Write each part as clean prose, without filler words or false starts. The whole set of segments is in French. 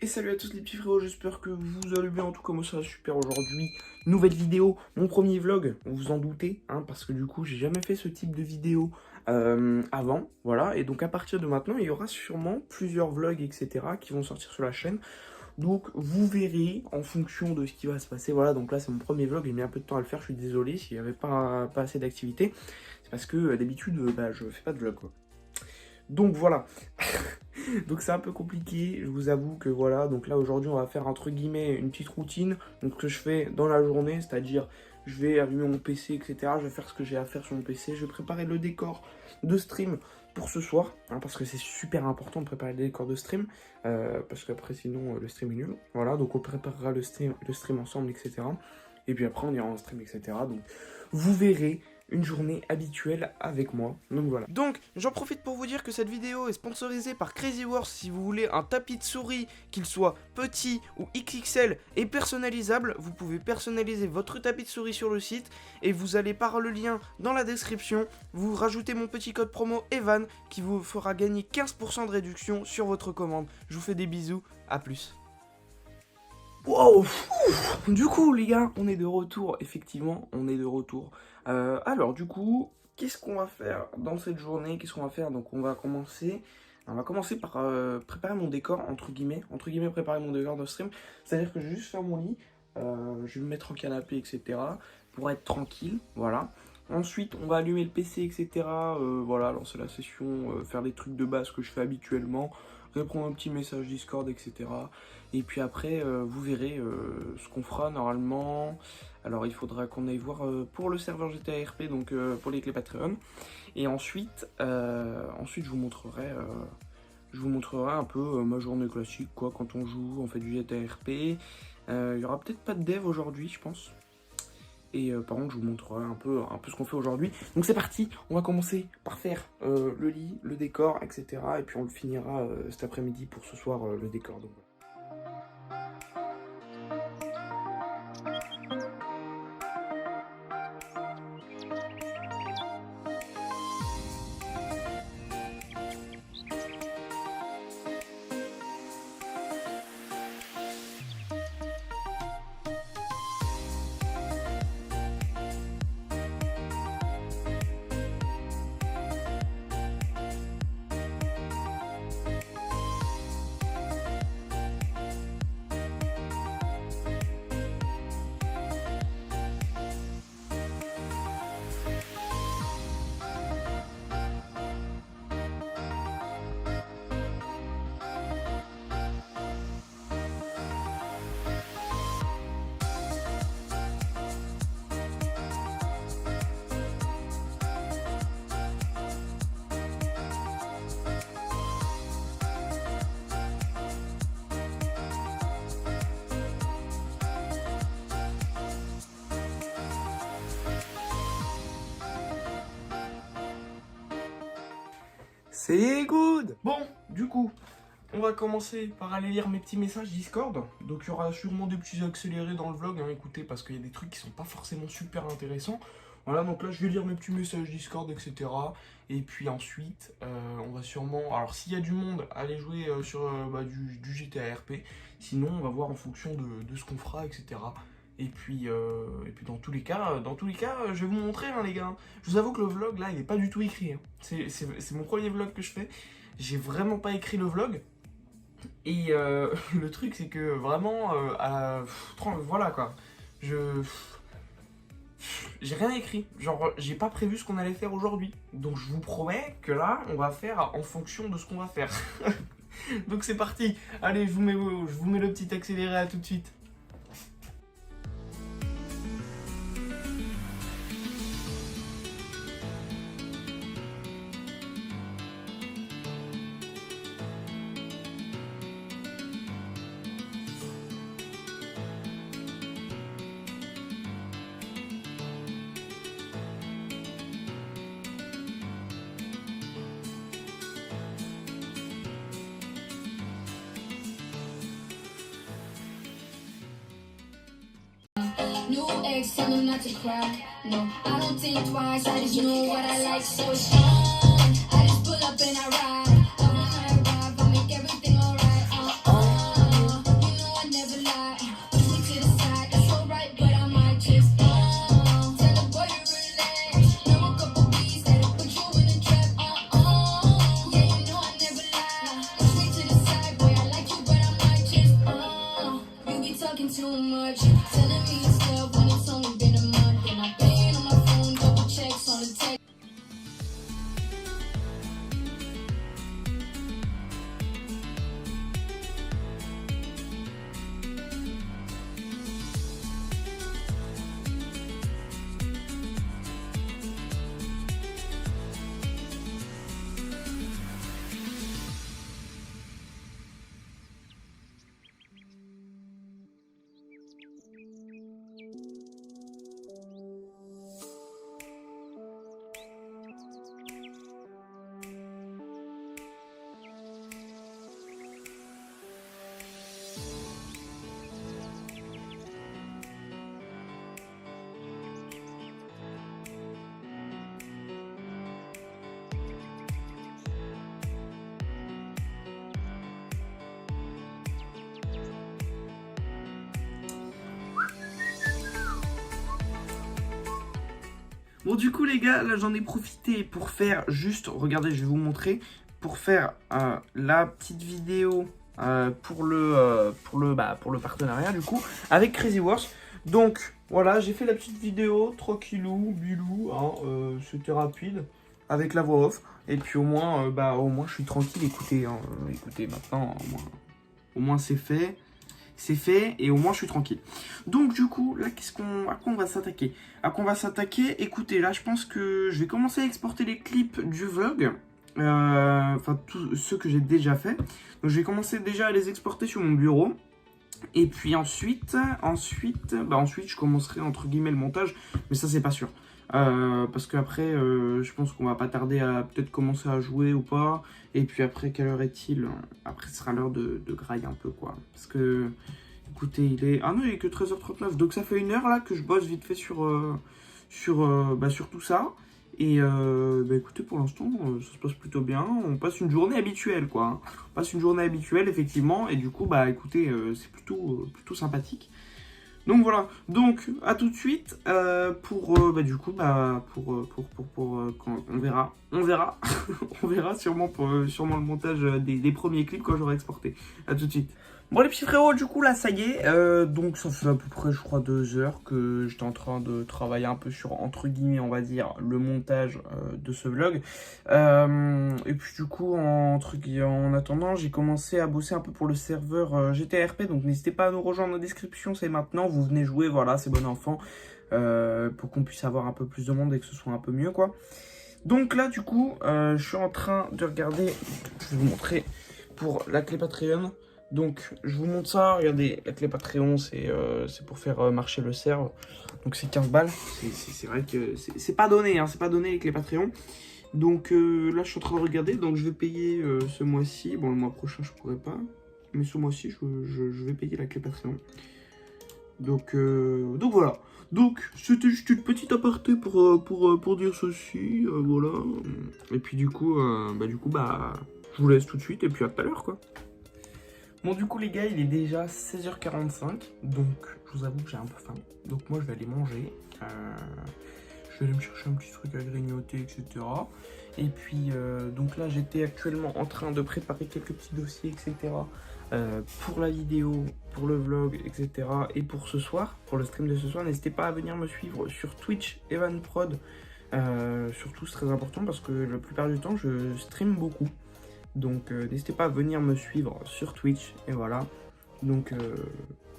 Et salut à tous les petits frérots, j'espère que vous allez bien, en tout cas moi ça va super aujourd'hui. Nouvelle vidéo, mon premier vlog, vous vous en doutez, hein, parce que du coup j'ai jamais fait ce type de vidéo avant, voilà. Et donc à partir de maintenant, il y aura sûrement plusieurs vlogs, etc. qui vont sortir sur la chaîne. Donc vous verrez en fonction de ce qui va se passer, voilà. Donc là c'est mon premier vlog, j'ai mis un peu de temps à le faire, je suis désolé s'il n'y avait pas assez d'activité. C'est parce que d'habitude, je fais pas de vlog, quoi. Donc voilà. Donc c'est un peu compliqué, je vous avoue que voilà, donc là aujourd'hui on va faire entre guillemets une petite routine, donc que je fais dans la journée, c'est-à-dire je vais allumer mon PC, etc. Je vais faire ce que j'ai à faire sur mon PC, je vais préparer le décor de stream pour ce soir, hein, parce que c'est super important de préparer le décor de stream, parce qu'après sinon le stream est nul, voilà, donc on préparera le stream ensemble, etc. Et puis après on ira en stream, etc. Donc vous verrez une journée habituelle avec moi, donc voilà. Donc, j'en profite pour vous dire que cette vidéo est sponsorisée par Crazy Works. Si vous voulez un tapis de souris, qu'il soit petit ou XXL et personnalisable, vous pouvez personnaliser votre tapis de souris sur le site et vous allez par le lien dans la description, vous rajoutez mon petit code promo EVAN qui vous fera gagner 15% de réduction sur votre commande. Je vous fais des bisous, à plus. Wow, du coup les gars, on est de retour, effectivement, on est de retour. Alors du coup, qu'est-ce qu'on va faire dans cette journée? Qu'est-ce qu'on va faire? Donc on va commencer par préparer mon décor, entre guillemets préparer mon décor de stream. C'est-à-dire que je vais juste faire mon lit, je vais me mettre en canapé, etc. pour être tranquille, voilà. Ensuite, on va allumer le PC, etc. Voilà, lancer la session, faire des trucs de base que je fais habituellement, répondre un petit message Discord, etc. Et puis après, vous verrez ce qu'on fera normalement. Alors, il faudra qu'on aille voir pour le serveur GTA RP, donc pour les clés Patreon. Et ensuite, je vous montrerai un peu ma journée classique, quoi, quand on joue, on fait du GTA RP. Il y aura peut-être pas de dev aujourd'hui, je pense. Et par contre, je vous montrerai un peu ce qu'on fait aujourd'hui. Donc c'est parti, on va commencer par faire le lit, le décor, etc. Et puis on le finira cet après-midi pour ce soir, le décor. Donc, voilà. C'est good. Bon, du coup, on va commencer par aller lire mes petits messages Discord. Donc il y aura sûrement des petits accélérés dans le vlog, hein, écoutez, parce qu'il y a des trucs qui sont pas forcément super intéressants. Voilà, donc là je vais lire mes petits messages Discord, etc. Et puis ensuite, on va sûrement... Alors s'il y a du monde, aller jouer sur du GTA RP. Sinon, on va voir en fonction de ce qu'on fera, etc. Et puis dans tous les cas, je vais vous montrer, hein, les gars. Je vous avoue que le vlog, là, il n'est pas du tout écrit. Hein. C'est mon premier vlog que je fais. J'ai vraiment pas écrit le vlog. Et le truc, c'est que vraiment, voilà, quoi. J'ai rien écrit. Genre, j'ai pas prévu ce qu'on allait faire aujourd'hui. Donc, je vous promets que là, on va faire en fonction de ce qu'on va faire. Donc, c'est parti. Allez, je vous mets le petit accéléré, à tout de suite. New ex, tell him not to cry. No, I don't think twice. I just know what I like so strong. I just pull up and I ride. I make everything alright. too much. Telling me stuff when it's only been a month. And I'm paying on my phone, double checks on the text. Bon du coup les gars, là j'en ai profité pour faire juste, regardez je vais vous montrer, pour faire la petite vidéo pour le partenariat du coup avec Crazy Wars. Donc voilà, j'ai fait la petite vidéo, tranquillou, bilou, hein, c'était rapide, avec la voix off. Et puis au moins je suis tranquille, écoutez, hein, écoutez maintenant, au moins c'est fait. C'est fait et au moins je suis tranquille. Donc du coup, là, à quoi on va s'attaquer? À quoi on va s'attaquer? Écoutez, là, je pense que je vais commencer à exporter les clips du vlog. Enfin, tous ceux que j'ai déjà fait. Donc je vais commencer déjà à les exporter sur mon bureau. Et puis ensuite, je commencerai entre guillemets le montage. Mais ça, c'est pas sûr. Parce qu'après, je pense qu'on va pas tarder à peut-être commencer à jouer ou pas. Et puis après, quelle heure est-il? Après, ce sera l'heure de graille un peu, quoi. Parce que, écoutez, il est... Ah non, il est que 13h39. Donc ça fait une heure, là, que je bosse vite fait sur tout ça. Et écoutez, pour l'instant, ça se passe plutôt bien. On passe une journée habituelle, quoi. On passe une journée habituelle, effectivement. Et du coup, écoutez, c'est plutôt sympathique. Donc voilà, donc à tout de suite pour quand on verra, on verra sûrement sûrement le montage des premiers clips quand j'aurai exporté. À tout de suite. Bon les petits frérots, du coup là ça y est, donc ça fait à peu près je crois 2 heures que j'étais en train de travailler un peu sur entre guillemets on va dire le montage de ce vlog. Et puis du coup en attendant j'ai commencé à bosser un peu pour le serveur GTRP, donc n'hésitez pas à nous rejoindre en description, c'est maintenant, vous venez jouer, voilà c'est bon enfant, pour qu'on puisse avoir un peu plus de monde et que ce soit un peu mieux quoi. Donc là du coup je suis en train de regarder, je vais vous montrer pour la clé Patreon. Donc, je vous montre ça. Regardez, la clé Patreon, c'est pour faire marcher le serve. Donc, c'est 15 balles. C'est vrai que c'est pas donné, hein, c'est pas donné les clés Patreon. Donc, là, je suis en train de regarder. Donc, je vais payer ce mois-ci. Bon, le mois prochain, je pourrais pas. Mais ce mois-ci, je vais payer la clé Patreon. Donc voilà. Donc, c'était juste une petite aparté pour dire ceci. Voilà. Et puis, du coup, je vous laisse tout de suite. Et puis, à tout à l'heure, quoi. Bon du coup les gars, il est déjà 16h45, donc je vous avoue que j'ai un peu faim. Donc moi je vais aller manger, je vais aller me chercher un petit truc à grignoter, etc. Et puis donc là j'étais actuellement en train de préparer quelques petits dossiers, etc. Pour la vidéo, pour le vlog, etc. Et pour ce soir, pour le stream de ce soir, n'hésitez pas à venir me suivre sur Twitch EvanProd. Surtout c'est très important parce que la plupart du temps je stream beaucoup. Donc n'hésitez pas à venir me suivre sur Twitch, et voilà. Donc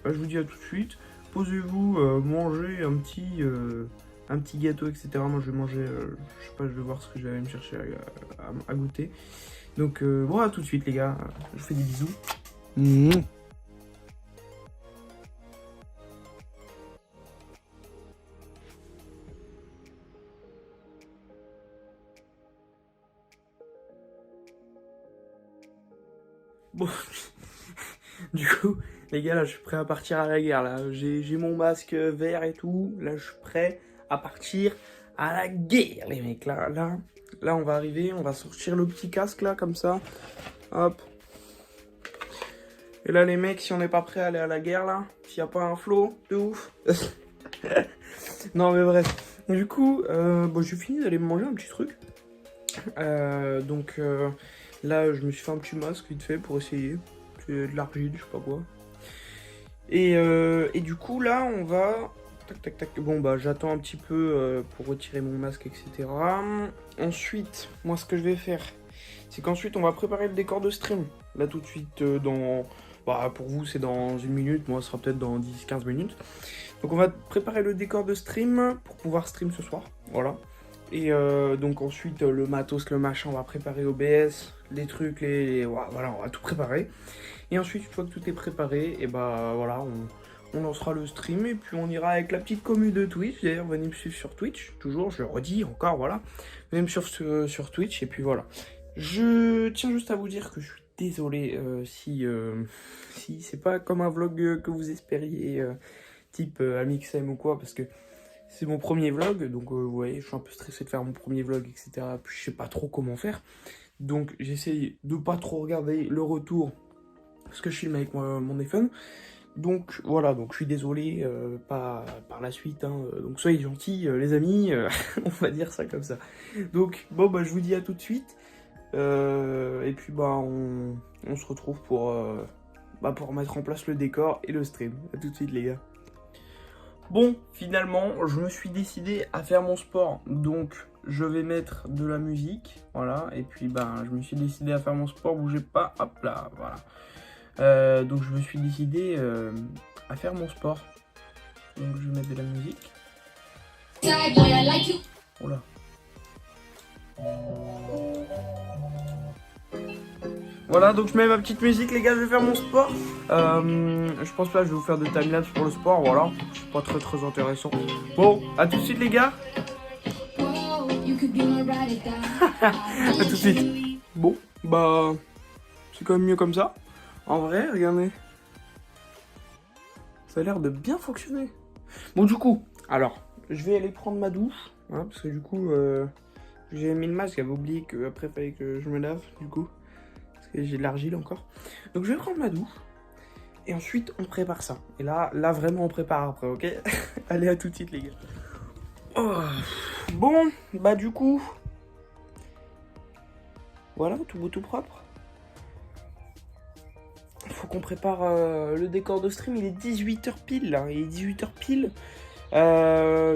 je vous dis à tout de suite. Posez-vous, mangez un petit gâteau, etc. Moi je vais manger, je sais pas, je vais voir ce que je vais aller me chercher à goûter. Donc bon, à tout de suite les gars, je vous fais des bisous. Bon, du coup, les gars, là, je suis prêt à partir à la guerre, là. J'ai mon masque vert et tout. Là, je suis prêt à partir à la guerre, les mecs. Là, on va arriver, on va sortir le petit casque, là, comme ça. Hop. Et là, les mecs, si on n'est pas prêt à aller à la guerre, là, s'il n'y a pas un flot de ouf. Non, mais bref. Du coup, j'ai fini d'aller me manger un petit truc. Là, je me suis fait un petit masque vite fait pour essayer. C'est de l'argile, je sais pas quoi. Et du coup, là, on va... Tac, tac, tac. Bon, bah, j'attends un petit peu pour retirer mon masque, etc. Ensuite, moi, ce que je vais faire, c'est qu'ensuite, on va préparer le décor de stream. Là, tout de suite, dans... Bah, pour vous, c'est dans 1 minute. Moi, ce sera peut-être dans 10-15 minutes. Donc, on va préparer le décor de stream pour pouvoir stream ce soir. Voilà. Et donc, ensuite, le matos, le machin, on va préparer OBS, les trucs, voilà, on va tout préparer. Et ensuite, une fois que tout est préparé, et bah, voilà, on lancera le stream et puis on ira avec la petite commu de Twitch. D'ailleurs, venez me suivre sur Twitch, toujours, je le redis encore, voilà. Venez me suivre sur Twitch et puis voilà. Je tiens juste à vous dire que je suis désolé si c'est pas comme un vlog que vous espériez, type Amixem ou quoi, parce que c'est mon premier vlog, donc vous voyez, je suis un peu stressé de faire mon premier vlog, etc. Puis je sais pas trop comment faire. Donc j'essaye de pas trop regarder le retour, parce que je filme avec mon iPhone. Donc voilà, donc je suis désolé par la suite, hein, donc soyez gentils les amis, on va dire ça comme ça. Donc bon bah je vous dis à tout de suite, et puis bah on se retrouve pour mettre en place le décor et le stream. À tout de suite les gars. Bon, finalement je me suis décidé à faire mon sport, donc je vais mettre de la musique, voilà, et puis bah je me suis décidé à faire mon sport, bougez pas, hop là, voilà. Donc je me suis décidé à faire mon sport. Donc je vais mettre de la musique. Voilà. Voilà, donc je mets ma petite musique les gars, je vais faire mon sport. Je pense pas que je vais vous faire de timelapse pour le sport, voilà. C'est pas très intéressant. Bon, à tout de suite les gars. À tout de suite. Bon, bah c'est quand même mieux comme ça. En vrai, regardez. Ça a l'air de bien fonctionner. Bon, du coup, alors, je vais aller prendre ma douche. Hein, parce que du coup, j'ai mis le masque. J'avais oublié qu'après, il fallait que je me lave, du coup. Parce que j'ai de l'argile encore. Donc, je vais prendre ma douche. Et ensuite, on prépare ça. Et là vraiment, on prépare après, ok? Allez, à tout de suite, les gars. Oh. Bon, bah, du coup... Voilà, tout beau, tout propre. Il faut qu'on prépare le décor de stream, il est 18h pile là, il est 18h pile.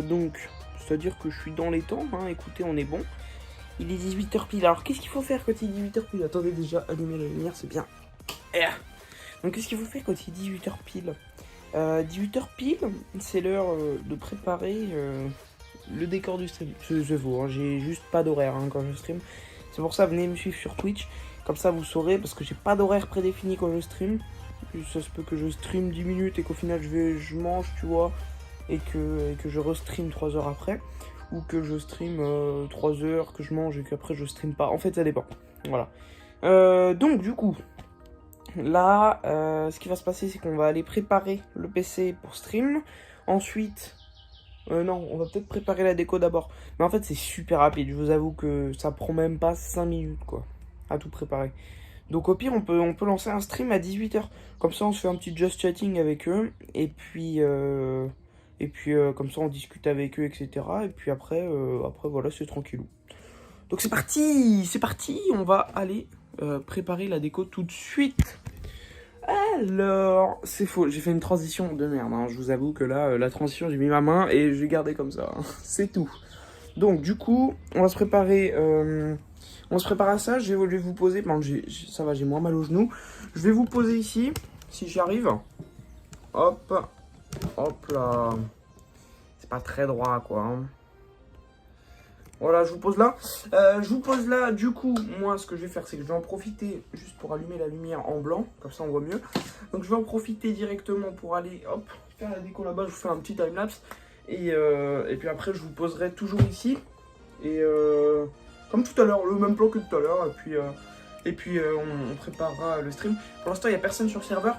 Donc, c'est-à-dire que je suis dans les temps, hein, écoutez, on est bon. Il est 18h pile, alors qu'est-ce qu'il faut faire quand il est 18h pile? Attendez déjà, allumer la lumière, c'est bien. Donc qu'est-ce qu'il faut faire quand il est 18h pile? 18h pile, c'est l'heure de préparer le décor du stream. C'est faux, hein, j'ai juste pas d'horaire hein, quand je stream. C'est pour ça, venez me suivre sur Twitch. Comme ça, vous saurez, parce que j'ai pas d'horaire prédéfini quand je stream. Ça se peut que je stream 10 minutes et qu'au final, je mange, tu vois, et que je restream 3 heures après. Ou que je stream 3 heures, que je mange et qu'après, je stream pas. En fait, ça dépend. Voilà. Donc, du coup, là, ce qui va se passer, c'est qu'on va aller préparer le PC pour stream. Ensuite... non, on va peut-être préparer la déco d'abord. Mais en fait, c'est super rapide. Je vous avoue que ça prend même pas 5 minutes, quoi, à tout préparer. Donc au pire, on peut lancer un stream à 18h. Comme ça, on se fait un petit just chatting avec eux. Et puis comme ça, on discute avec eux, etc. Et puis après voilà, c'est tranquillou. Donc c'est parti, on va aller préparer la déco tout de suite. Alors, c'est faux, j'ai fait une transition de merde, hein. Je vous avoue que là, la transition, j'ai mis ma main et je vais garder comme ça, hein. C'est tout. Donc, du coup, on va se préparer à ça. Je vais vous poser, bon, ça va, j'ai moins mal aux genoux. Je vais vous poser ici, si j'y arrive. Hop là. C'est pas très droit, quoi, hein. Voilà, je vous pose là. Du coup, moi, ce que je vais faire, c'est que je vais en profiter juste pour allumer la lumière en blanc. Comme ça, on voit mieux. Donc, je vais en profiter directement pour aller, hop, faire la déco là-bas. Je vous fais un petit timelapse. Et puis après, je vous poserai toujours ici. Et comme tout à l'heure, le même plan que tout à l'heure. Et puis, on préparera le stream. Pour l'instant, il n'y a personne sur le serveur.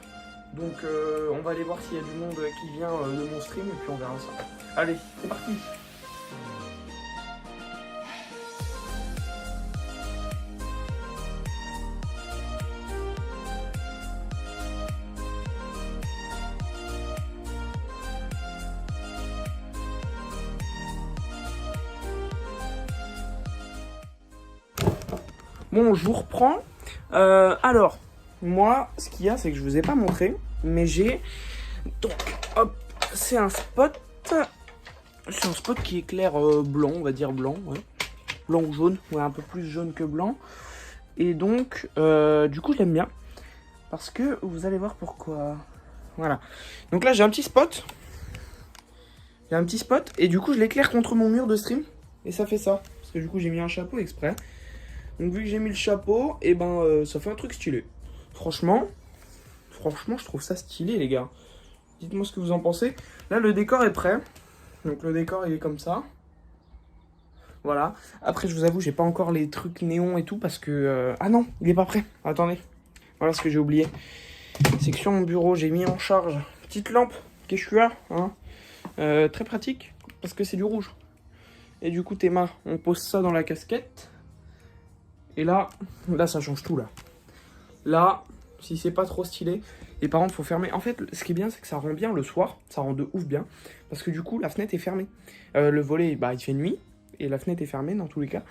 Donc, on va aller voir s'il y a du monde qui vient de mon stream. Et puis, on verra ça. Allez, c'est parti! Bon, je vous reprends. Alors, moi, ce qu'il y a, c'est que je vous ai pas montré, mais j'ai Donc, hop, c'est un spot. C'est un spot qui est clair blanc, on va dire blanc, ouais. Blanc ou jaune, ouais, un peu plus jaune que blanc. Et donc, du coup, je l'aime bien. Parce que vous allez voir pourquoi. Voilà. Donc là, j'ai un petit spot. J'ai un petit spot. Et du coup, je l'éclaire contre mon mur de stream. Et ça fait ça. Parce que du coup, j'ai mis un chapeau exprès. Donc, vu que j'ai mis le chapeau, et ben, ça fait un truc stylé. Franchement, je trouve ça stylé, les gars. Dites-moi ce que vous en pensez. Là, le décor est prêt. Donc, le décor, il est comme ça. Voilà. Après, je vous avoue, j'ai pas encore les trucs néons et tout parce que... Ah non, il est pas prêt. Attendez. Voilà ce que j'ai oublié. C'est que sur mon bureau, j'ai mis en charge une petite lampe Quechua, hein. Très pratique parce que c'est du rouge. Et du coup, Théma, on pose ça dans la casquette. Et là, ça change tout, là. Là, si c'est pas trop stylé, et par contre, faut fermer. En fait, ce qui est bien, c'est que ça rend bien le soir. Ça rend de ouf bien. Parce que du coup, la fenêtre est fermée. Le volet, bah, il fait nuit. Et la fenêtre est fermée dans tous les cas.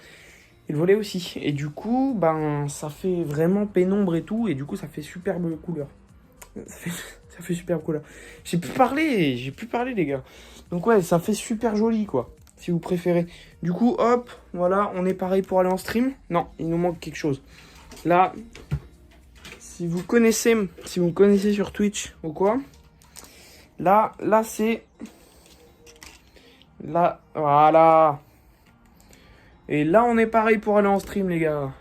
Et le volet aussi. Et du coup, ben, ça fait vraiment pénombre et tout. Et du coup, ça fait superbe couleur. Ça fait superbe couleur. J'ai pu parler, les gars. Donc ouais, ça fait super joli, quoi. Si vous préférez. Du coup, hop, voilà, on est pareil pour aller en stream. Non, il nous manque quelque chose. Là, si vous me connaissez sur Twitch ou quoi, là, c'est... Là, voilà. Et là, on est pareil pour aller en stream, les gars.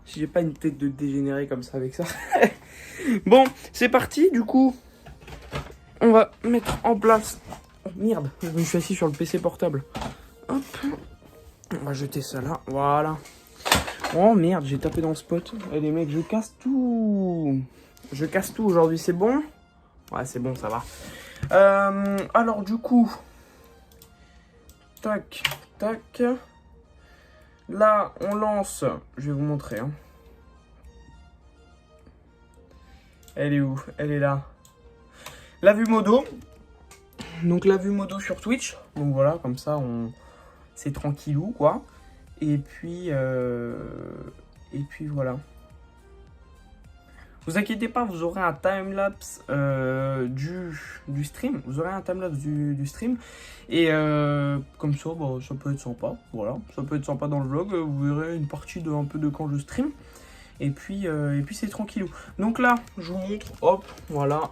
Si j'ai pas une tête de dégénéré comme ça avec ça. Bon, c'est parti, du coup. On va mettre en place... Oh, merde, je me suis assis sur le PC portable. Hop. On va jeter ça là, voilà. Oh merde, j'ai tapé dans le spot. Et les mecs, je casse tout. Je casse tout aujourd'hui, c'est bon? Ouais, c'est bon, ça va. Alors, du coup... Tac, tac. Là, on lance... Je vais vous montrer, hein. Elle est où? Elle est là. La vue modo. Donc la vue modo sur Twitch. Donc voilà, comme ça, c'est tranquillou, quoi. Et puis voilà. Vous inquiétez pas, vous aurez un timelapse du stream. Vous aurez un timelapse du stream. Et comme ça, bah, ça peut être sympa. Voilà, ça peut être sympa dans le vlog. Vous verrez une partie un peu de quand je stream. Et puis c'est tranquillou. Donc là, je vous montre. Hop, voilà.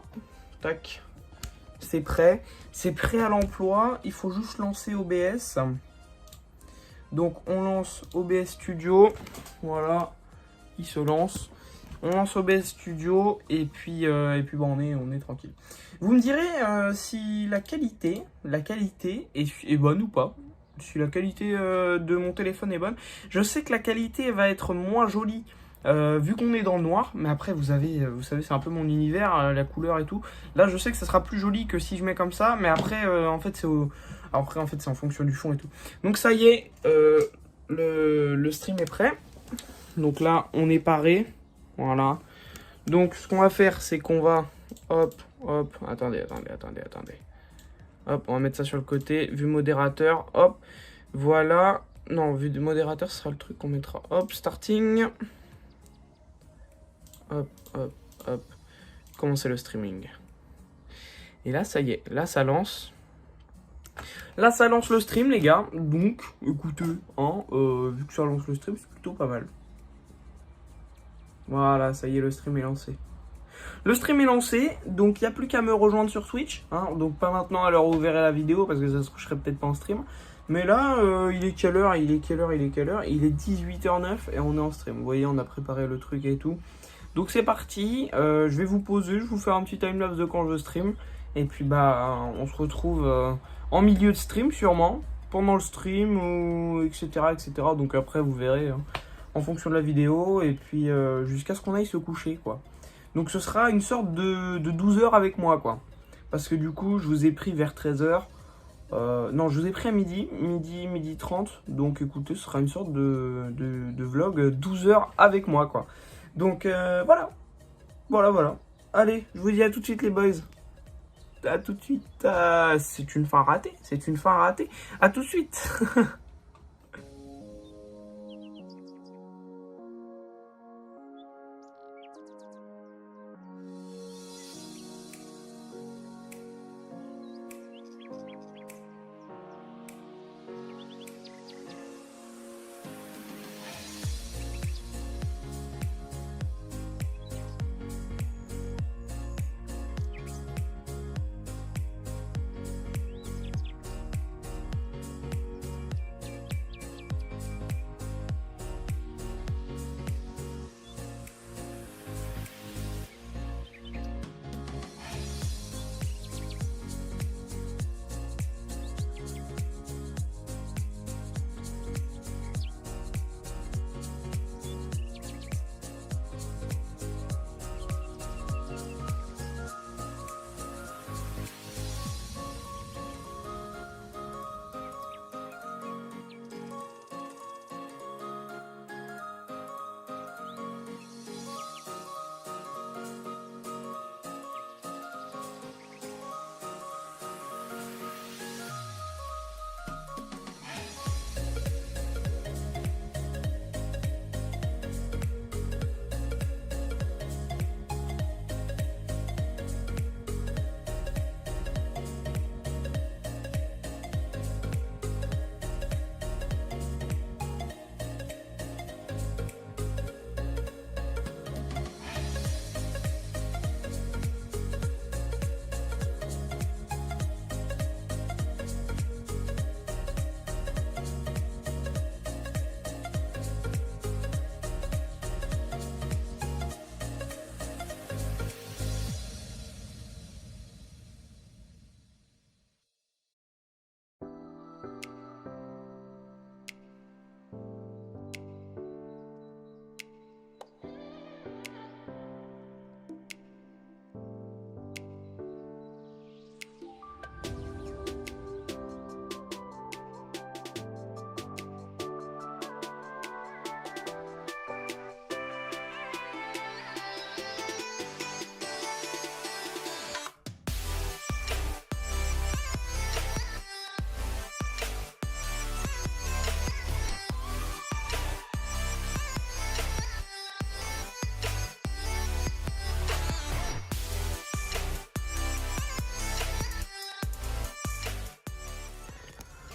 Tac. C'est prêt. C'est prêt à l'emploi. Il faut juste lancer OBS. Donc on lance OBS Studio. Voilà. Il se lance. On lance OBS Studio. Et puis bon, on est tranquille. Vous me direz si la qualité est bonne ou pas. Si la qualité de mon téléphone est bonne. Je sais que la qualité va être moins jolie. Vu qu'on est dans le noir, mais après vous savez c'est un peu mon univers, la couleur et tout. Là je sais que ça sera plus joli que si je mets comme ça, mais après en fait c'est en fonction du fond et tout. Donc ça y est, le stream est prêt. Donc là on est paré, voilà. Donc ce qu'on va faire c'est qu'on va, hop, attendez. Hop, on va mettre ça sur le côté, vue modérateur, hop, voilà. Non, vue de modérateur, ce sera le truc qu'on mettra, hop, starting. Hop, commencer le streaming. Et là, ça y est, là, ça lance. Là, ça lance le stream, les gars. Donc, écoutez, hein, vu que ça lance le stream, c'est plutôt pas mal. Voilà, ça y est, le stream est lancé. Le stream est lancé, donc il n'y a plus qu'à me rejoindre sur Twitch. Hein, donc, pas maintenant à l'heure où vous verrez la vidéo, parce que ça se serait peut-être pas en stream. Mais là, il est quelle heure? Il est 18h09 et on est en stream. Vous voyez, on a préparé le truc et tout. Donc c'est parti, je vais vous poser, je vais vous faire un petit timelapse de quand je stream. Et puis bah on se retrouve en milieu de stream sûrement, pendant le stream, ou etc. Donc après vous verrez hein, en fonction de la vidéo. Et puis jusqu'à ce qu'on aille se coucher quoi. Donc ce sera une sorte de 12 heures avec moi quoi. Parce que du coup je vous ai pris vers 13h. Non je vous ai pris à midi 30. Donc écoutez ce sera une sorte de vlog 12 heures avec moi quoi. Donc voilà. Allez, je vous dis à tout de suite les boys. À tout de suite. C'est une fin ratée. À tout de suite.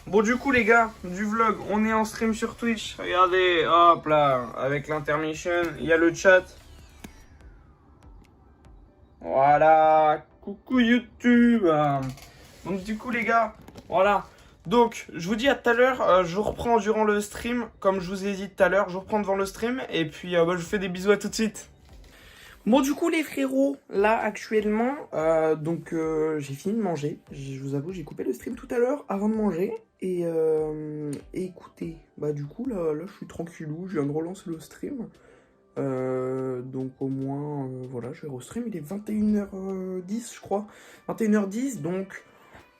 Bon du coup les gars, du vlog, on est en stream sur Twitch. Regardez, hop là, avec l'intermission, il y a le chat. Voilà, coucou YouTube. Donc du coup les gars, voilà. Donc je vous dis à tout à l'heure, je vous reprends durant le stream, comme je vous ai dit tout à l'heure, je vous reprends devant le stream. Et puis je vous fais des bisous à tout de suite. Bon du coup les frérots, là actuellement, j'ai fini de manger. Je vous avoue, j'ai coupé le stream tout à l'heure avant de manger. Et écoutez, bah du coup là je suis tranquillou, je viens de relancer le stream. Donc au moins, voilà, je vais restream, il est 21h10 je crois. 21h10, donc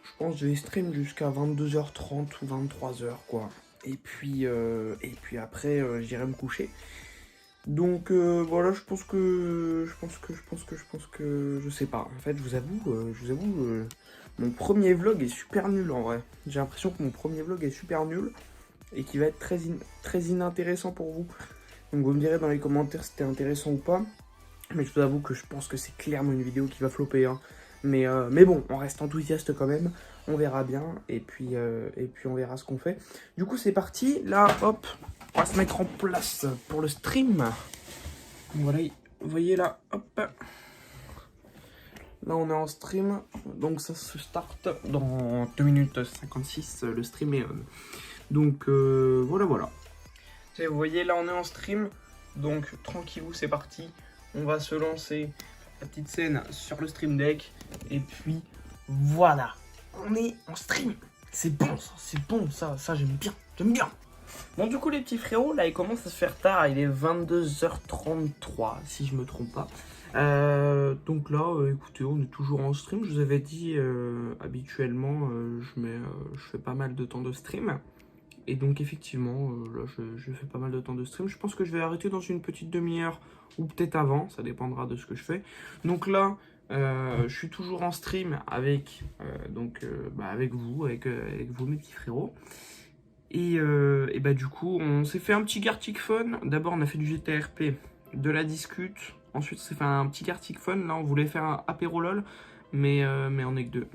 je pense que je vais stream jusqu'à 22h30 ou 23h quoi. Et puis après, j'irai me coucher. Donc voilà, je pense que, je sais pas. En fait, je vous avoue, mon premier vlog est super nul en vrai. J'ai l'impression que mon premier vlog est super nul et qu'il va être très inintéressant pour vous. Donc vous me direz dans les commentaires si c'était intéressant ou pas. Mais je vous avoue que je pense que c'est clairement une vidéo qui va flopper. Hein. Mais bon, on reste enthousiaste quand même. On verra bien. Et puis on verra ce qu'on fait. Du coup, c'est parti. Là, hop, on va se mettre en place pour le stream. Voilà, vous voyez là, hop. Là, on est en stream. Donc ça se start dans 2 minutes 56. Le stream est on. Donc voilà. Vous voyez, là, on est en stream. Donc, tranquillou, c'est parti. On va se lancer la petite scène sur le stream deck. Et puis, voilà. On est en stream. C'est bon, ça j'aime bien. Bon, du coup, les petits frérots, là, il commence à se faire tard. Il est 22h33, si je me trompe pas. Donc là, écoutez, on est toujours en stream. Je vous avais dit, habituellement, je fais pas mal de temps de stream. Et donc effectivement, là je fais pas mal de temps de stream. Je pense que je vais arrêter dans une petite demi-heure ou peut-être avant, ça dépendra de ce que je fais. Donc là, je suis toujours en stream avec, avec vous mes petits frérots. Et bah du coup, on s'est fait un petit Gartic Fun. D'abord, on a fait du GTRP, de la discute. Ensuite, on s'est fait un petit Gartic Fun. Là, on voulait faire un apéro LOL, mais on est que deux.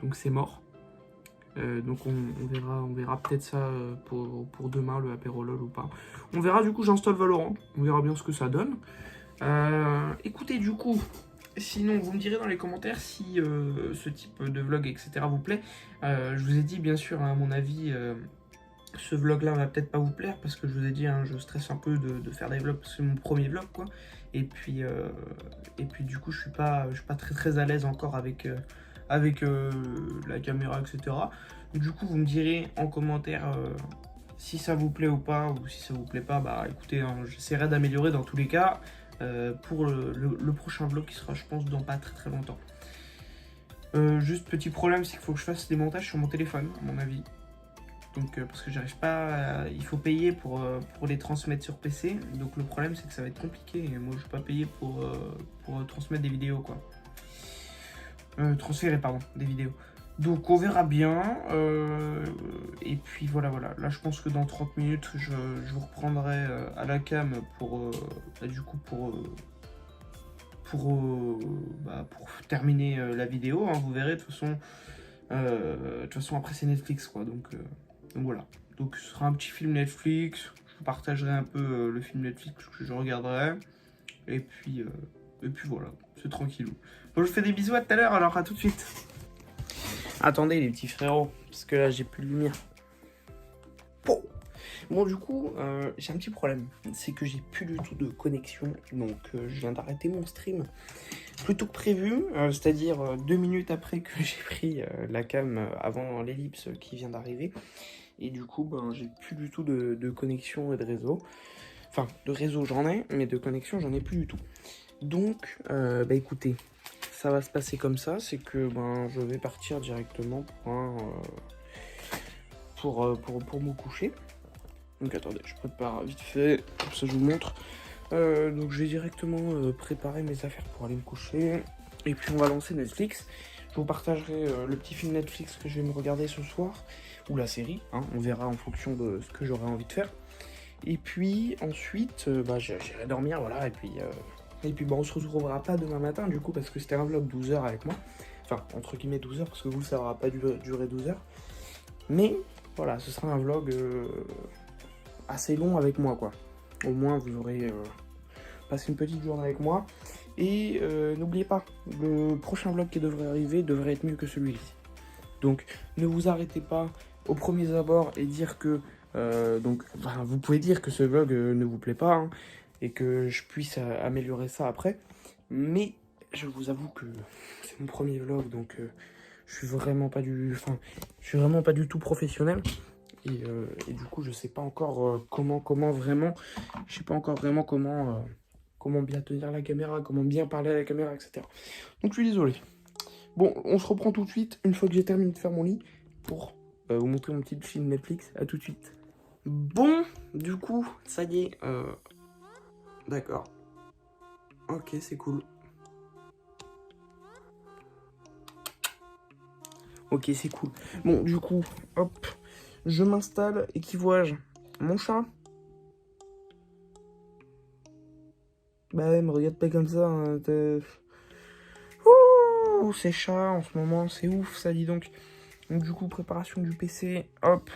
Donc c'est mort. Donc on verra peut-être ça pour demain, le apéro LOL ou pas. On verra, du coup j'installe Valorant, on verra bien ce que ça donne. Écoutez, du coup, sinon vous me direz dans les commentaires si ce type de vlog etc vous plaît. Je vous ai dit bien sûr, à mon avis, ce vlog là va peut-être pas vous plaire parce que je vous ai dit, hein, je stresse un peu de faire des vlogs parce que c'est mon premier vlog quoi. Et puis du coup je suis pas très à l'aise encore avec la caméra, etc. Du coup, vous me direz en commentaire si ça vous plaît ou pas, ou si ça vous plaît pas. Bah écoutez, hein, j'essaierai d'améliorer dans tous les cas pour le prochain vlog qui sera, je pense, dans pas très longtemps. Juste petit problème, c'est qu'il faut que je fasse des montages sur mon téléphone, à mon avis. Donc parce que j'arrive pas, il faut payer pour les transmettre sur PC. Donc le problème, c'est que ça va être compliqué. Et moi, je vais pas payer pour transmettre des vidéos, quoi. Transférer pardon, des vidéos. Donc on verra bien. Et puis voilà. Là je pense que dans 30 minutes je vous reprendrai à la cam pour terminer la vidéo. Hein, vous verrez de toute façon après c'est Netflix quoi. Donc voilà. Donc ce sera un petit film Netflix. Je vous partagerai un peu le film Netflix que je regarderai. Et puis voilà, c'est tranquillou. Bon, je vous fais des bisous, à tout à l'heure, alors à tout de suite. Attendez les petits frérots, parce que là j'ai plus de lumière. Bon du coup, j'ai un petit problème, c'est que j'ai plus du tout de connexion, donc je viens d'arrêter mon stream plus tôt que prévu, c'est-à-dire 2 minutes après que j'ai pris la cam avant l'ellipse qui vient d'arriver. Et du coup, j'ai plus du tout de connexion et de réseau. Enfin, de réseau j'en ai, mais de connexion j'en ai plus du tout. Donc, écoutez, ça va se passer comme ça, c'est que je vais partir directement pour me coucher. Donc attendez, je prépare vite fait, comme ça je vous montre. Donc je vais directement préparer mes affaires pour aller me coucher. Et puis on va lancer Netflix. Je vous partagerai le petit film Netflix que je vais me regarder ce soir. Ou la série, hein, on verra en fonction de ce que j'aurai envie de faire. Et puis ensuite, j'irai dormir, voilà. Et puis on se retrouvera pas demain matin du coup parce que c'était un vlog 12 heures avec moi. Enfin, entre guillemets 12 heures parce que vous, ça aura pas duré 12 heures. Mais voilà, ce sera un vlog assez long avec moi, quoi. Au moins, vous aurez passé une petite journée avec moi. Et n'oubliez pas, le prochain vlog qui devrait arriver devrait être mieux que celui-ci. Donc, ne vous arrêtez pas aux premiers abords et dire que... vous pouvez dire que ce vlog ne vous plaît pas, hein, et que je puisse améliorer ça après. Mais je vous avoue que c'est mon premier vlog, donc je suis vraiment pas du tout professionnel. Et du coup, je sais pas encore comment bien tenir la caméra, comment bien parler à la caméra, etc. Donc je suis désolé. Bon, on se reprend tout de suite une fois que j'ai terminé de faire mon lit pour vous montrer mon petit film Netflix. À tout de suite. Bon, du coup, ça y est. D'accord. Ok, c'est cool. Ok, c'est cool. Bon, du coup, hop, je m'installe et qui vois-je? Mon chat. Bah ouais, me regarde pas comme ça. Hein, ouh, ces chats en ce moment, c'est ouf, ça dit donc. Donc du coup, préparation du PC, hop.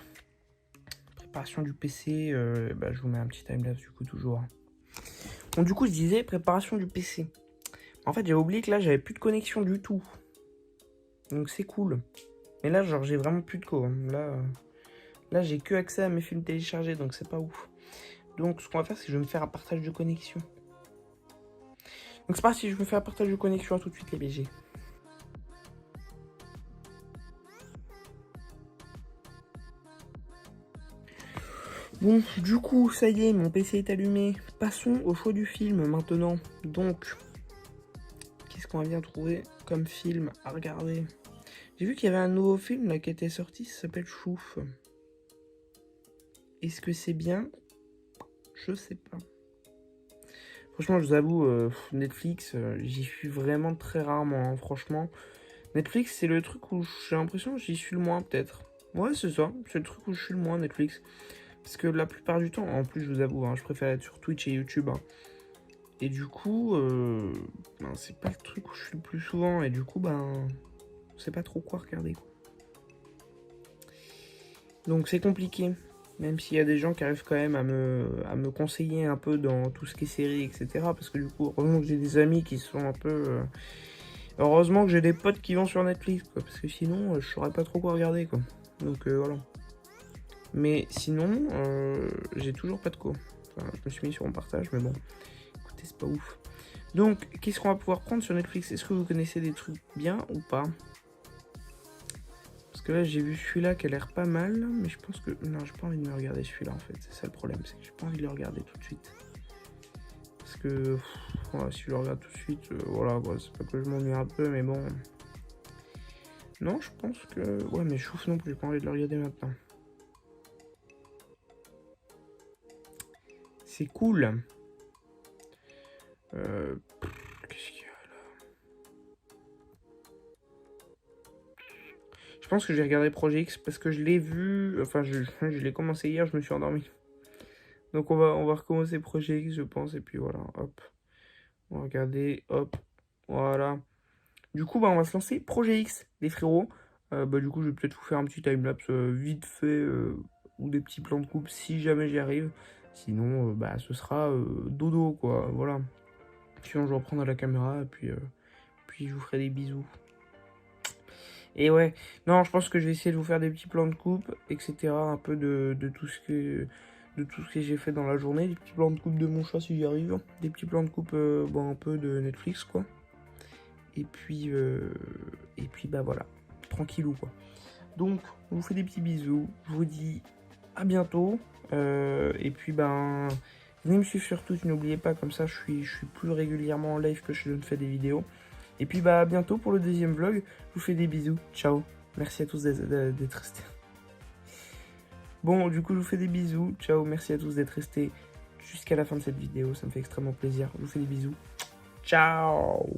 Préparation du PC, je vous mets un petit timelapse du coup toujours. Donc du coup, je disais préparation du PC. En fait, j'avais oublié que là, j'avais plus de connexion du tout. Donc c'est cool. Mais là, genre, j'ai vraiment plus de co. Hein. Là, j'ai que accès à mes films téléchargés, donc c'est pas ouf. Donc ce qu'on va faire, c'est que je vais me faire un partage de connexion. Donc c'est parti, je me fais un partage de connexion, à tout de suite les BG. Bon, du coup, ça y est, mon PC est allumé. Passons au choix du film maintenant. Donc, qu'est-ce qu'on va bien trouver comme film à regarder? J'ai vu qu'il y avait un nouveau film là qui était sorti, ça s'appelle Chouf. Est-ce que c'est bien? Je sais pas. Franchement, je vous avoue, Netflix, j'y suis vraiment très rarement, hein, franchement. Netflix, c'est le truc où j'ai l'impression que j'y suis le moins, peut-être. Ouais, c'est ça, c'est le truc où je suis le moins, Netflix. Parce que la plupart du temps, en plus, je vous avoue, hein, je préfère être sur Twitch et YouTube. Hein. Et du coup, c'est pas le truc où je suis le plus souvent. Et du coup, je sais pas trop quoi regarder. Quoi. Donc c'est compliqué. Même s'il y a des gens qui arrivent quand même à me conseiller un peu dans tout ce qui est série, etc. Parce que du coup, heureusement que j'ai des amis qui sont un peu... Heureusement que j'ai des potes qui vont sur Netflix, quoi. Parce que sinon, je saurais pas trop quoi regarder, quoi. Donc voilà. Mais sinon, j'ai toujours pas de co. Enfin, je me suis mis sur mon partage, mais bon. Écoutez, c'est pas ouf. Donc, qu'est-ce qu'on va pouvoir prendre sur Netflix? Est-ce que vous connaissez des trucs bien ou pas? Parce que là, j'ai vu celui-là qui a l'air pas mal, mais je pense que... Non, j'ai pas envie de me regarder celui-là, en fait. C'est ça le problème, c'est que j'ai pas envie de le regarder tout de suite. Parce que... voilà, si je le regarde tout de suite, voilà, quoi, c'est pas que je m'ennuie un peu, mais bon... Non, je pense que... Ouais, mais Chouf non plus, j'ai pas envie de le regarder maintenant. C'est cool. Qu'est-ce qu'il y a là? Je pense que j'ai regardé Projet X parce que je l'ai vu. Enfin, je l'ai commencé hier, je me suis endormi. Donc on va recommencer Projet X, je pense. Et puis voilà, hop. On va regarder, hop. Voilà. Du coup, on va se lancer Projet X, les frérots. Du coup, je vais peut-être vous faire un petit timelapse vite fait ou des petits plans de coupe si jamais j'y arrive. Sinon, ce sera dodo, quoi. Voilà. Sinon, je reprendrai la caméra et puis je vous ferai des bisous. Et ouais, non, je pense que je vais essayer de vous faire des petits plans de coupe, etc. Un peu de tout ce que j'ai fait dans la journée. Des petits plans de coupe de mon chat si j'y arrive. Des petits plans de coupe, un peu de Netflix, quoi. Et puis voilà, tranquillou, quoi. Donc, on vous fait des petits bisous. Je vous dis à bientôt. Et puis, venez me suivre sur Twitch, n'oubliez pas, comme ça, je suis plus régulièrement en live que je ne fais des vidéos. Et puis, à bientôt pour le deuxième vlog. Je vous fais des bisous. Ciao. Merci à tous d'être restés. Bon, du coup, je vous fais des bisous. Ciao. Merci à tous d'être restés jusqu'à la fin de cette vidéo. Ça me fait extrêmement plaisir. Je vous fais des bisous. Ciao.